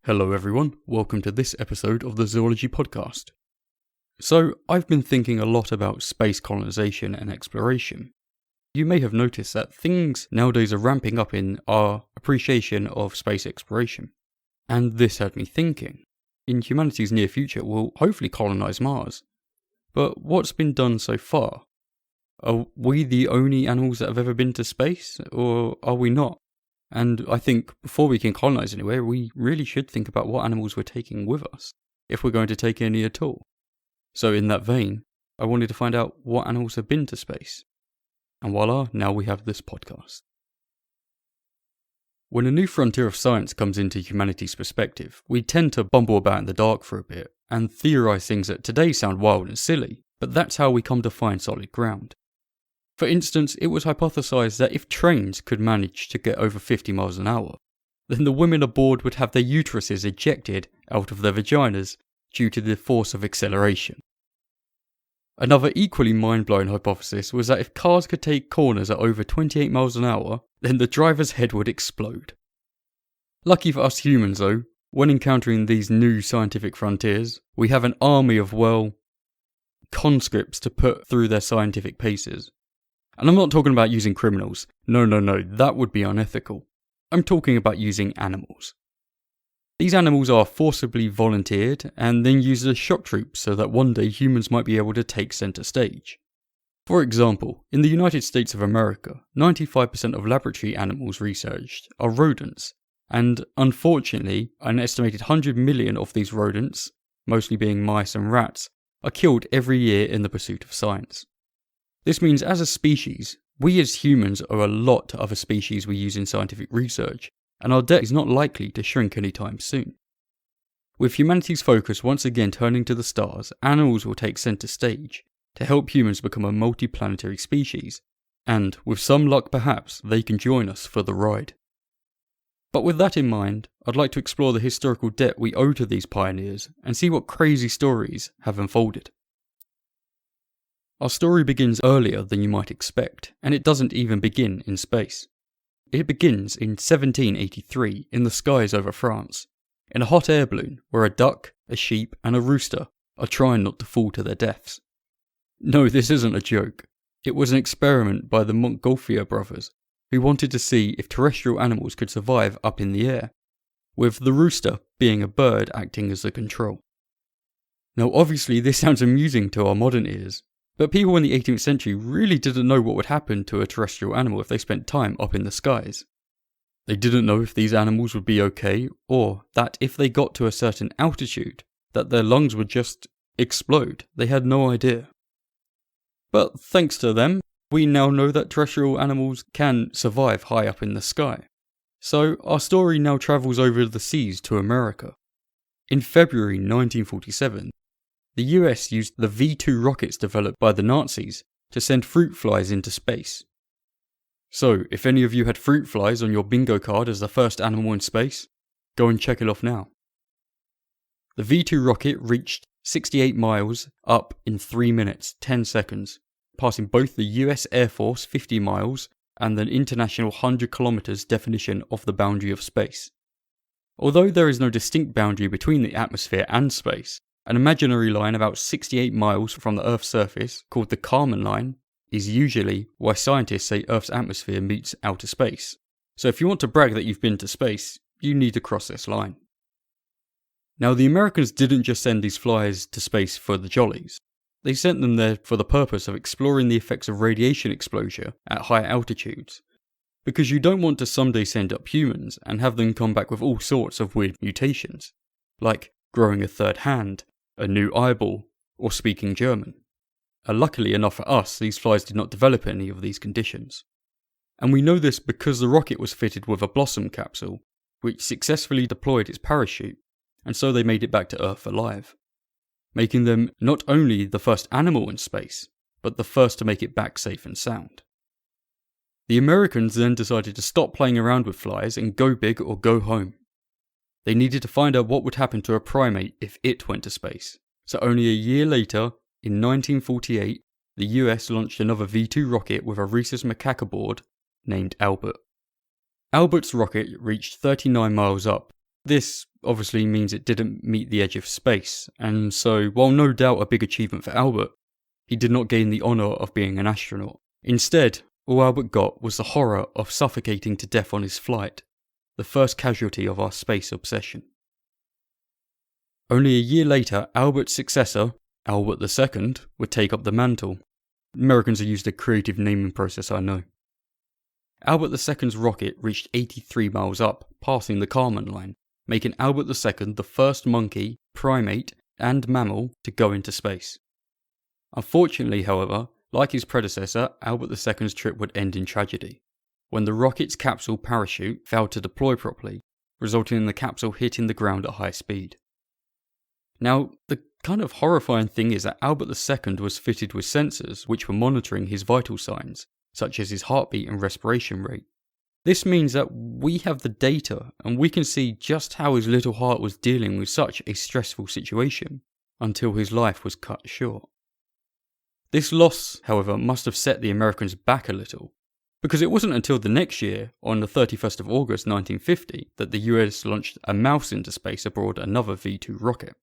Hello everyone, welcome to this episode of the Zoology podcast. So, I've been thinking a lot about space colonization and exploration. You may have noticed that things nowadays are ramping up in our appreciation of space exploration. And this had me thinking, in humanity's near future we'll hopefully colonize Mars. But what's been done so far? Are we the only animals that have ever been to space, or are we not? And I think before we can colonize anywhere, we really should think about what animals we're taking with us, if we're going to take any at all. So in that vein, I wanted to find out what animals have been to space. And voila, now we have this podcast. When a new frontier of science comes into humanity's perspective, we tend to bumble about in the dark for a bit, and theorize things that today sound wild and silly, but that's how we come to find solid ground. For instance, it was hypothesized that if trains could manage to get over 50 miles an hour, then the women aboard would have their uteruses ejected out of their vaginas due to the force of acceleration. Another equally mind-blowing hypothesis was that if cars could take corners at over 28 miles an hour, then the driver's head would explode. Lucky for us humans though, when encountering these new scientific frontiers, we have an army of, conscripts to put through their scientific paces. And I'm not talking about using criminals. No, that would be unethical. I'm talking about using animals. These animals are forcibly volunteered and then used as shock troops so that one day humans might be able to take centre stage. For example, in the United States of America, 95% of laboratory animals researched are rodents, and unfortunately, an estimated 100 million of these rodents, mostly being mice and rats, are killed every year in the pursuit of science. This means as a species, we as humans owe a lot to other species we use in scientific research, and our debt is not likely to shrink anytime soon. With humanity's focus once again turning to the stars, animals will take centre stage to help humans become a multi-planetary species, and with some luck perhaps, they can join us for the ride. But with that in mind, I'd like to explore the historical debt we owe to these pioneers and see what crazy stories have unfolded. Our story begins earlier than you might expect, and it doesn't even begin in space. It begins in 1783 in the skies over France, in a hot air balloon where a duck, a sheep and a rooster are trying not to fall to their deaths. No, this isn't a joke. It was an experiment by the Montgolfier brothers, who wanted to see if terrestrial animals could survive up in the air, with the rooster being a bird acting as the control. Now obviously this sounds amusing to our modern ears, but people in the 18th century really didn't know what would happen to a terrestrial animal if they spent time up in the skies. They didn't know if these animals would be okay, or that if they got to a certain altitude, that their lungs would just explode. They had no idea. But thanks to them, we now know that terrestrial animals can survive high up in the sky. So our story now travels over the seas to America. In February 1947, the US used the V-2 rockets developed by the Nazis to send fruit flies into space. So, if any of you had fruit flies on your bingo card as the first animal in space, go and check it off now. The V-2 rocket reached 68 miles up in 3 minutes, 10 seconds, passing both the US Air Force 50 miles and the international 100 kilometers definition of the boundary of space. Although there is no distinct boundary between the atmosphere and space, an imaginary line about 68 miles from the Earth's surface, called the Kármán line, is usually why scientists say Earth's atmosphere meets outer space. So if you want to brag that you've been to space, you need to cross this line. Now the Americans didn't just send these flies to space for the jollies. They sent them there for the purpose of exploring the effects of radiation exposure at high altitudes. Because you don't want to someday send up humans and have them come back with all sorts of weird mutations, like growing a third hand, a new eyeball, or speaking German. Luckily enough for us, these flies did not develop any of these conditions. And we know this because the rocket was fitted with a Blossom capsule, which successfully deployed its parachute, and so they made it back to Earth alive, making them not only the first animal in space, but the first to make it back safe and sound. The Americans then decided to stop playing around with flies and go big or go home. They needed to find out what would happen to a primate if it went to space. So only a year later, in 1948, the US launched another V-2 rocket with a rhesus macaque aboard named Albert. Albert's rocket reached 39 miles up. This obviously means it didn't meet the edge of space, and so, while no doubt a big achievement for Albert, he did not gain the honour of being an astronaut. Instead, all Albert got was the horror of suffocating to death on his flight, the first casualty of our space obsession. Only a year later, Albert's successor, Albert II, would take up the mantle. Americans have used a creative naming process, I know. Albert II's rocket reached 83 miles up, passing the Kármán line, making Albert II the first monkey, primate, and mammal to go into space. Unfortunately, however, like his predecessor, Albert II's trip would end in tragedy, when the rocket's capsule parachute failed to deploy properly, resulting in the capsule hitting the ground at high speed. Now, the kind of horrifying thing is that Albert II was fitted with sensors which were monitoring his vital signs, such as his heartbeat and respiration rate. This means that we have the data and we can see just how his little heart was dealing with such a stressful situation, until his life was cut short. This loss, however, must have set the Americans back a little, because it wasn't until the next year, on the 31st of August 1950, that the US launched a mouse into space aboard another V-2 rocket.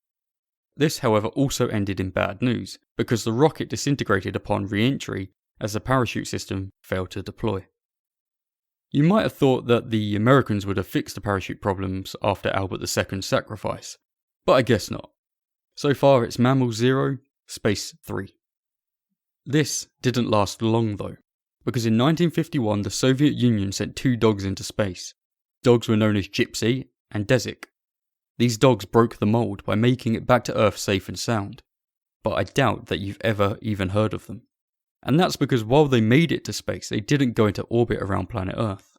This, however, also ended in bad news, because the rocket disintegrated upon re-entry as the parachute system failed to deploy. You might have thought that the Americans would have fixed the parachute problems after Albert II's sacrifice, but I guess not. So far it's Mammal 0, Space 3. This didn't last long though, because in 1951 the Soviet Union sent 2 dogs into space. Dogs were known as Gypsy and Desik. These dogs broke the mould by making it back to Earth safe and sound, but I doubt that you've ever even heard of them. And that's because while they made it to space, they didn't go into orbit around planet Earth.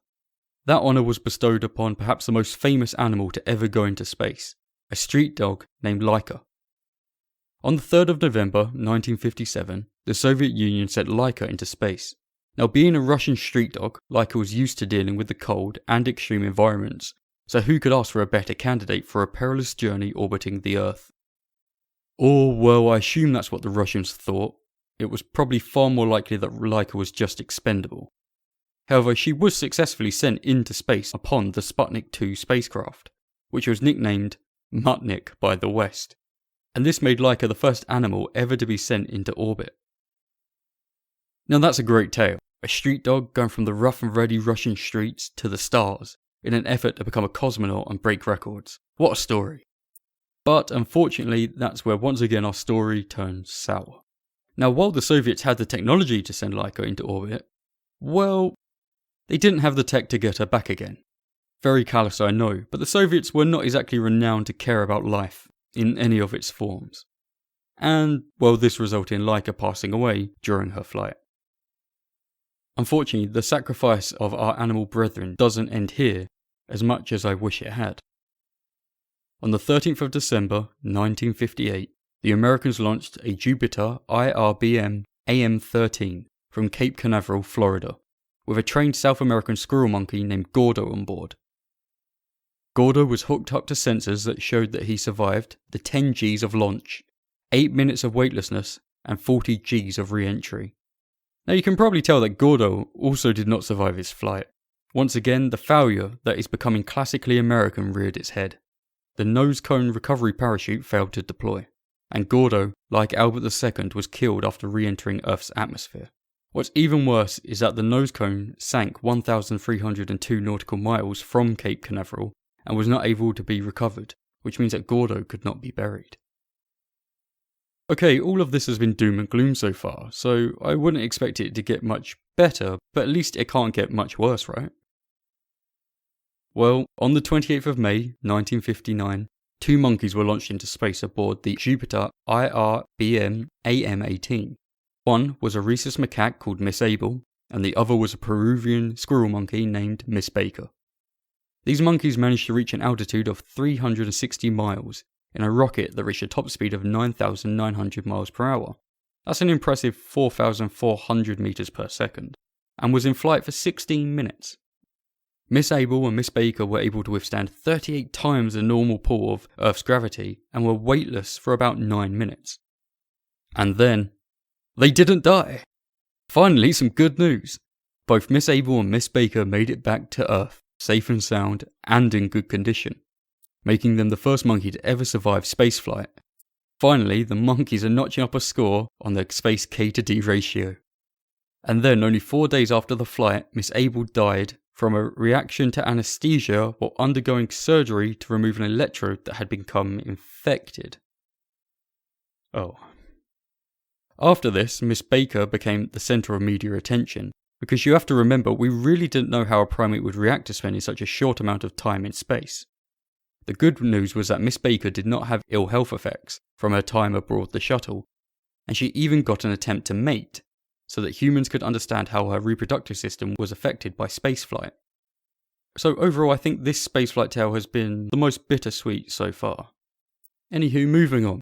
That honour was bestowed upon perhaps the most famous animal to ever go into space, a street dog named Laika. On the 3rd of November 1957, the Soviet Union sent Laika into space. Now, being a Russian street dog, Laika was used to dealing with the cold and extreme environments, so who could ask for a better candidate for a perilous journey orbiting the Earth? Or, well, I assume that's what the Russians thought. It was probably far more likely that Laika was just expendable. However, she was successfully sent into space upon the Sputnik 2 spacecraft, which was nicknamed Mutnik by the West, and this made Laika the first animal ever to be sent into orbit. Now that's a great tale, a street dog going from the rough and ready Russian streets to the stars in an effort to become a cosmonaut and break records. What a story. But unfortunately, that's where once again our story turns sour. Now, while the Soviets had the technology to send Laika into orbit, well, they didn't have the tech to get her back again. Very callous, I know, but the Soviets were not exactly renowned to care about life in any of its forms. And, well, this resulted in Laika passing away during her flight. Unfortunately, the sacrifice of our animal brethren doesn't end here, as much as I wish it had. On the 13th of December 1958, the Americans launched a Jupiter IRBM AM-13 from Cape Canaveral, Florida, with a trained South American squirrel monkey named Gordo on board. Gordo was hooked up to sensors that showed that he survived the 10 Gs of launch, 8 minutes of weightlessness, and 40 Gs of re-entry. Now you can probably tell that Gordo also did not survive his flight. Once again, the failure that is becoming classically American reared its head. The nose cone recovery parachute failed to deploy, and Gordo, like Albert II, was killed after re-entering Earth's atmosphere. What's even worse is that the nose cone sank 1,302 nautical miles from Cape Canaveral and was not able to be recovered, which means that Gordo could not be buried. Okay, all of this has been doom and gloom so far, so I wouldn't expect it to get much better, but at least it can't get much worse, right? Well, on the 28th of May, 1959, 2 monkeys were launched into space aboard the Jupiter IRBM AM-18. One was a rhesus macaque called Miss Abel, and the other was a Peruvian squirrel monkey named Miss Baker. These monkeys managed to reach an altitude of 360 miles in a rocket that reached a top speed of 9,900 miles per hour. That's an impressive 4,400 meters per second, and was in flight for 16 minutes. Miss Abel and Miss Baker were able to withstand 38 times the normal pull of Earth's gravity and were weightless for about 9 minutes. And then, they didn't die! Finally, some good news. Both Miss Abel and Miss Baker made it back to Earth, safe and sound, and in good condition. making them the first monkey to ever survive spaceflight. Finally, the monkeys are notching up a score on their space K to D ratio. And then, only 4 days after the flight, Miss Abel died from a reaction to anesthesia while undergoing surgery to remove an electrode that had become infected. Oh. After this, Miss Baker became the centre of media attention, because you have to remember we really didn't know how a primate would react to spending such a short amount of time in space. The good news was that Miss Baker did not have ill health effects from her time aboard the shuttle, and she even got an attempt to mate, so that humans could understand how her reproductive system was affected by spaceflight. So overall, I think this spaceflight tale has been the most bittersweet so far. Anywho, moving on.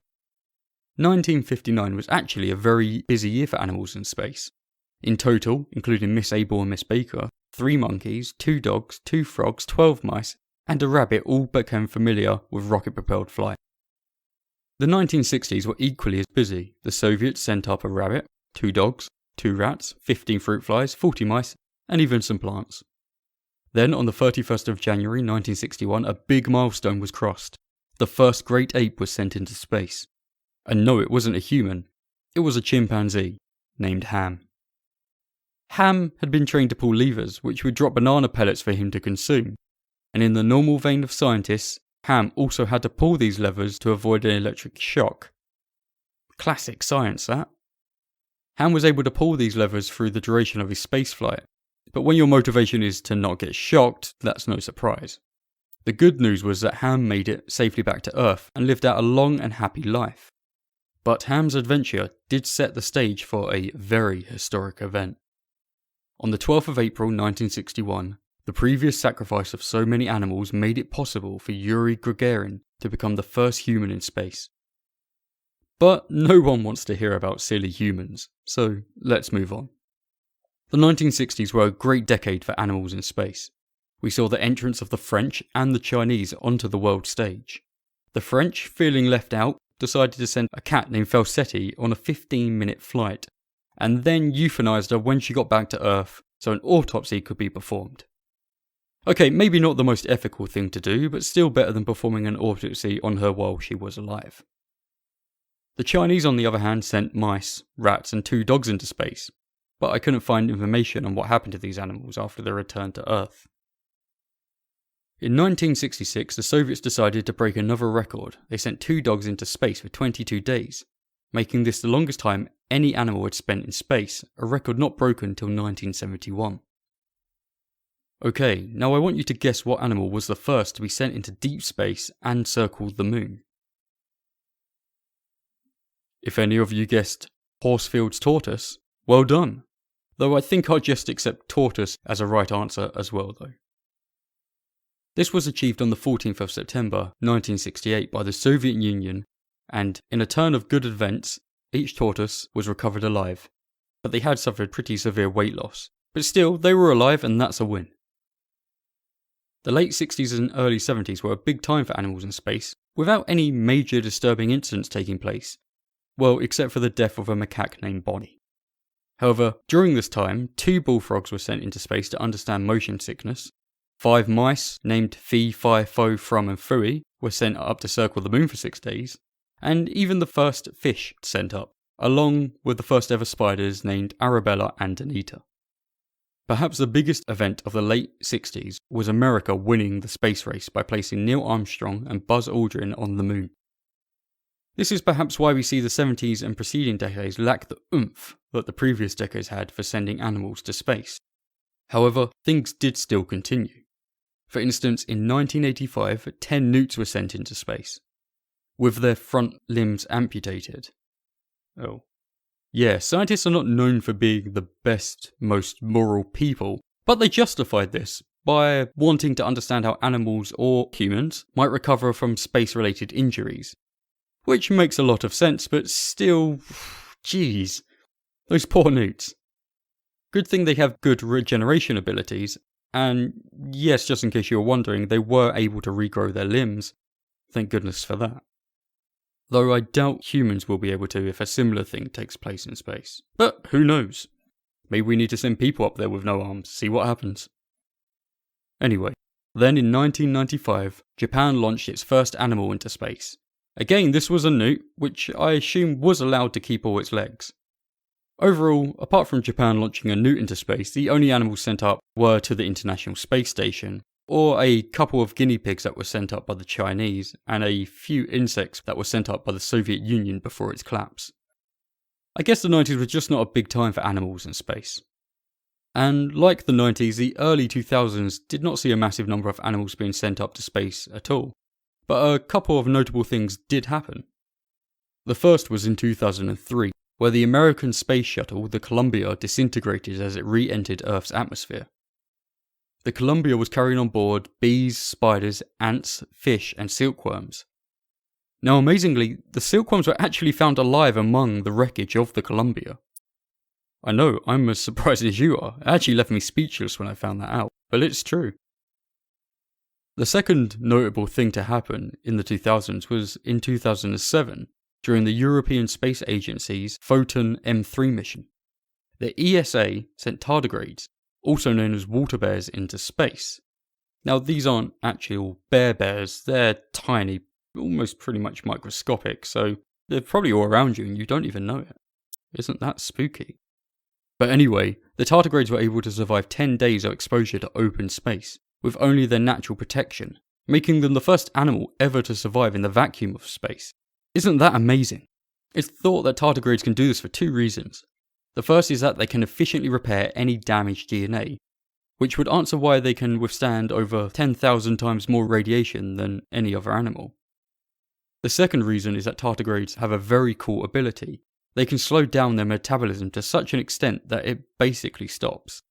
1959 was actually a very busy year for animals in space. In total, including Miss Abel and Miss Baker, 3 monkeys, 2 dogs, 2 frogs, 12 mice, and a rabbit all became familiar with rocket-propelled flight. The 1960s were equally as busy. The Soviets sent up a rabbit, 2 dogs, 2 rats, 15 fruit flies, 40 mice, and even some plants. Then, on the 31st of January 1961, a big milestone was crossed. The first great ape was sent into space. And no, it wasn't a human. It was a chimpanzee, named Ham. Ham had been trained to pull levers, which would drop banana pellets for him to consume. And in the normal vein of scientists, Ham also had to pull these levers to avoid an electric shock. Classic science, that. Ham was able to pull these levers through the duration of his spaceflight, but when your motivation is to not get shocked, that's no surprise. The good news was that Ham made it safely back to Earth and lived out a long and happy life. But Ham's adventure did set the stage for a very historic event. On the 12th of April 1961, the previous sacrifice of so many animals made it possible for Yuri Gagarin to become the first human in space. But no one wants to hear about silly humans, so let's move on. The 1960s were a great decade for animals in space. We saw the entrance of the French and the Chinese onto the world stage. The French, feeling left out, decided to send a cat named Falsetti on a 15-minute flight, and then euthanized her when she got back to Earth so an autopsy could be performed. Okay, maybe not the most ethical thing to do, but still better than performing an autopsy on her while she was alive. The Chinese, on the other hand, sent mice, rats, and 2 dogs into space, but I couldn't find information on what happened to these animals after their return to Earth. In 1966, the Soviets decided to break another record. They sent 2 dogs into space for 22 days, making this the longest time any animal had spent in space, a record not broken till 1971. Okay, now I want you to guess what animal was the first to be sent into deep space and circle the moon. If any of you guessed Horsfield's tortoise, well done. Though I think I'd just accept tortoise as a right answer as well though. This was achieved on the 14th of September 1968 by the Soviet Union, and in a turn of good events, each tortoise was recovered alive, but they had suffered pretty severe weight loss. But still, they were alive and that's a win. The late 60s and early 70s were a big time for animals in space, without any major disturbing incidents taking place. Well, except for the death of a macaque named Bonnie. However, during this time, 2 bullfrogs were sent into space to understand motion sickness. 5 mice, named Fi, Fi, Fo, Frum and Fui, were sent up to circle the moon for 6 days. And even the first fish sent up, along with the first ever spiders named Arabella and Anita. Perhaps the biggest event of the late 60s was America winning the space race by placing Neil Armstrong and Buzz Aldrin on the moon. This is perhaps why we see the 70s and preceding decades lack the oomph that the previous decades had for sending animals to space. However, things did still continue. For instance, in 1985, 10 newts were sent into space, with their front limbs amputated. Oh. Yeah, scientists are not known for being the best, most moral people, but they justified this by wanting to understand how animals or humans might recover from space-related injuries. Which makes a lot of sense, but still, jeez, those poor newts. Good thing they have good regeneration abilities, and yes, just in case you were wondering, they were able to regrow their limbs. Thank goodness for that. Though I doubt humans will be able to if a similar thing takes place in space. But who knows? Maybe we need to send people up there with no arms, see what happens. Anyway, Then in 1995, Japan launched its first animal into space. Again, this was a newt, which I assume was allowed to keep all its legs. Overall, apart from Japan launching a newt into space, the only animals sent up were to the International Space Station, or a couple of guinea pigs that were sent up by the Chinese, and a few insects that were sent up by the Soviet Union before its collapse. I guess the 90s was just not a big time for animals in space. And like the 90s, the early 2000s did not see a massive number of animals being sent up to space at all, but a couple of notable things did happen. The first was in 2003, where the American space shuttle, the Columbia, disintegrated as it re-entered Earth's atmosphere. The Columbia was carrying on board bees, spiders, ants, fish, and silkworms. Now amazingly, the silkworms were actually found alive among the wreckage of the Columbia. I know, I'm as surprised as you are. It actually left me speechless when I found that out, but it's true. The second notable thing to happen in the 2000s was in 2007, during the European Space Agency's Photon M3 mission. The ESA sent tardigrades, also known as water bears, into space. Now these aren't actual bears, they're tiny, almost pretty much microscopic, so they're probably all around you and you don't even know it. Isn't that spooky? But anyway, the tardigrades were able to survive 10 days of exposure to open space, with only their natural protection, making them the first animal ever to survive in the vacuum of space. Isn't that amazing? It's thought that tardigrades can do this for two reasons. The first is that they can efficiently repair any damaged DNA, which would answer why they can withstand over 10,000 times more radiation than any other animal. The second reason is that tardigrades have a very cool ability. They can slow down their metabolism to such an extent that it basically stops.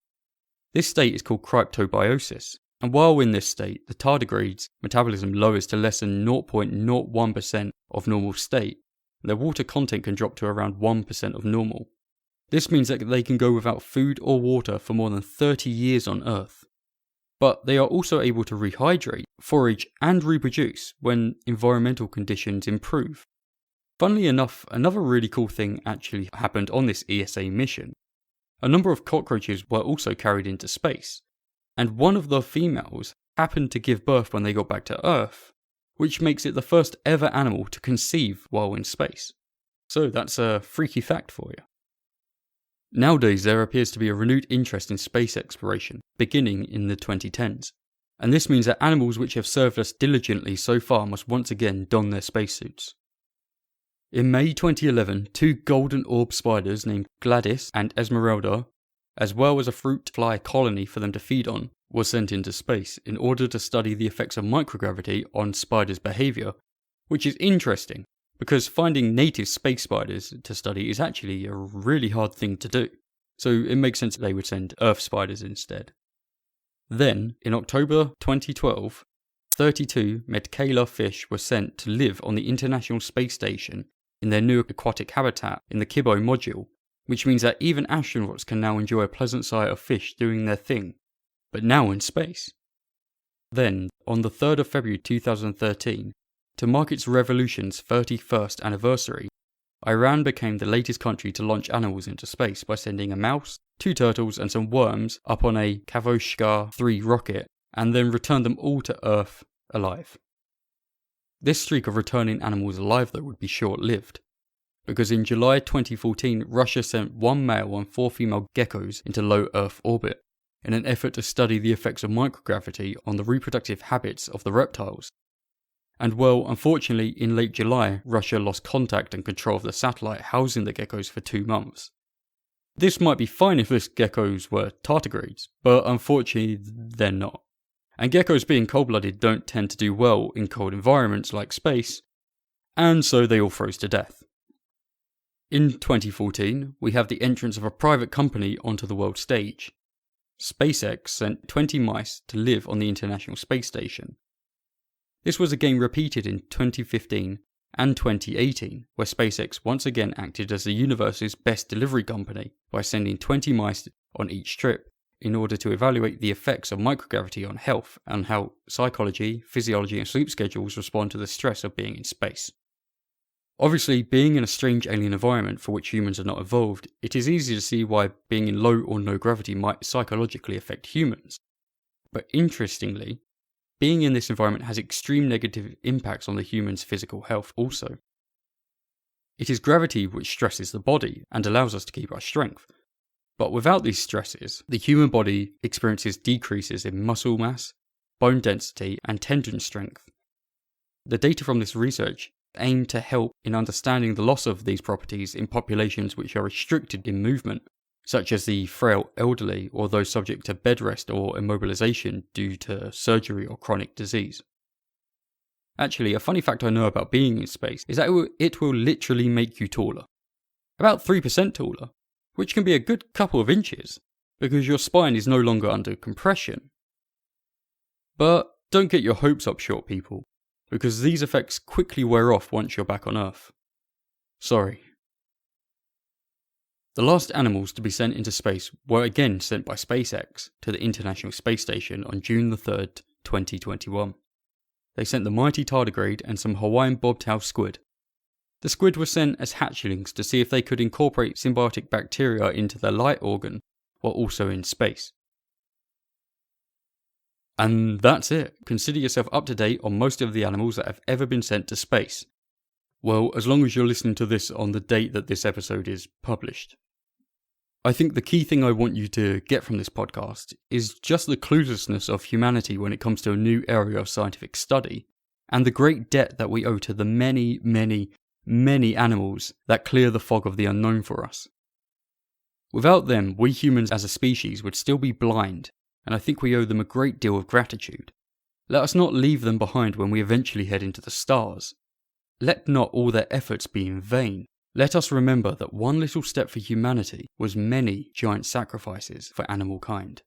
This state is called cryptobiosis, and while in this state, the tardigrade's metabolism lowers to less than 0.01% of normal state. Their water content can drop to around 1% of normal. This means that they can go without food or water for more than 30 years on Earth. But they are also able to rehydrate, forage, and reproduce when environmental conditions improve. Funnily enough, another really cool thing actually happened on this ESA mission. A number of cockroaches were also carried into space, and one of the females happened to give birth when they got back to Earth, which makes it the first ever animal to conceive while in space. So that's a freaky fact for you. Nowadays there appears to be a renewed interest in space exploration, beginning in the 2010s, and this means that animals which have served us diligently so far must once again don their spacesuits. In May 2011, two golden orb spiders named Gladys and Esmeralda, as well as a fruit fly colony for them to feed on, were sent into space in order to study the effects of microgravity on spiders' behaviour, which is interesting because finding native space spiders to study is actually a really hard thing to do, so it makes sense that they would send Earth spiders instead. Then, in October 2012, 32 Medcala fish were sent to live on the International Space Station in their new aquatic habitat in the Kibo module, which means that even astronauts can now enjoy a pleasant sight of fish doing their thing, but now in space. Then, on the 3rd of February 2013, to mark its revolution's 31st anniversary, Iran became the latest country to launch animals into space by sending a mouse, 2 turtles and some worms up on a Kavoshka 3 rocket, and then returned them all to Earth alive. This streak of returning animals alive though would be short-lived, because in July 2014 Russia sent 1 male and 4 female geckos into low Earth orbit, in an effort to study the effects of microgravity on the reproductive habits of the reptiles. And well, unfortunately in late July Russia lost contact and control of the satellite housing the geckos for 2 months. This might be fine if these geckos were tardigrades, but unfortunately they're not. And geckos being cold-blooded don't tend to do well in cold environments like space, and so they all froze to death. In 2014, we have the entrance of a private company onto the world stage. SpaceX sent 20 mice to live on the International Space Station. This was again repeated in 2015 and 2018, where SpaceX once again acted as the universe's best delivery company by sending 20 mice on each trip, in order to evaluate the effects of microgravity on health and how psychology, physiology and sleep schedules respond to the stress of being in space. Obviously, being in a strange alien environment for which humans are not evolved, it is easy to see why being in low or no gravity might psychologically affect humans. But interestingly, being in this environment has extreme negative impacts on the human's physical health also. It is gravity which stresses the body and allows us to keep our strength. But without these stresses, the human body experiences decreases in muscle mass, bone density, and tendon strength. The data from this research aim to help in understanding the loss of these properties in populations which are restricted in movement, such as the frail elderly or those subject to bed rest or immobilization due to surgery or chronic disease. Actually, a funny fact I know about being in space is that it will literally make you taller. About 3% taller, which can be a good couple of inches, because your spine is no longer under compression. But don't get your hopes up, short people, because these effects quickly wear off once you're back on Earth. Sorry. The last animals to be sent into space were again sent by SpaceX to the International Space Station on June the 3rd, 2021. They sent the mighty tardigrade and some Hawaiian bobtail squid. The squid were sent as hatchlings to see if they could incorporate symbiotic bacteria into their light organ while also in space. And that's it. Consider yourself up to date on most of the animals that have ever been sent to space. Well, as long as you're listening to this on the date that this episode is published. I think the key thing I want you to get from this podcast is just the cluelessness of humanity when it comes to a new area of scientific study, and the great debt that we owe to the many, many, many animals that clear the fog of the unknown for us. Without them, we humans as a species would still be blind, and I think we owe them a great deal of gratitude. Let us not leave them behind when we eventually head into the stars. Let not all their efforts be in vain. Let us remember that one little step for humanity was many giant sacrifices for animal kind.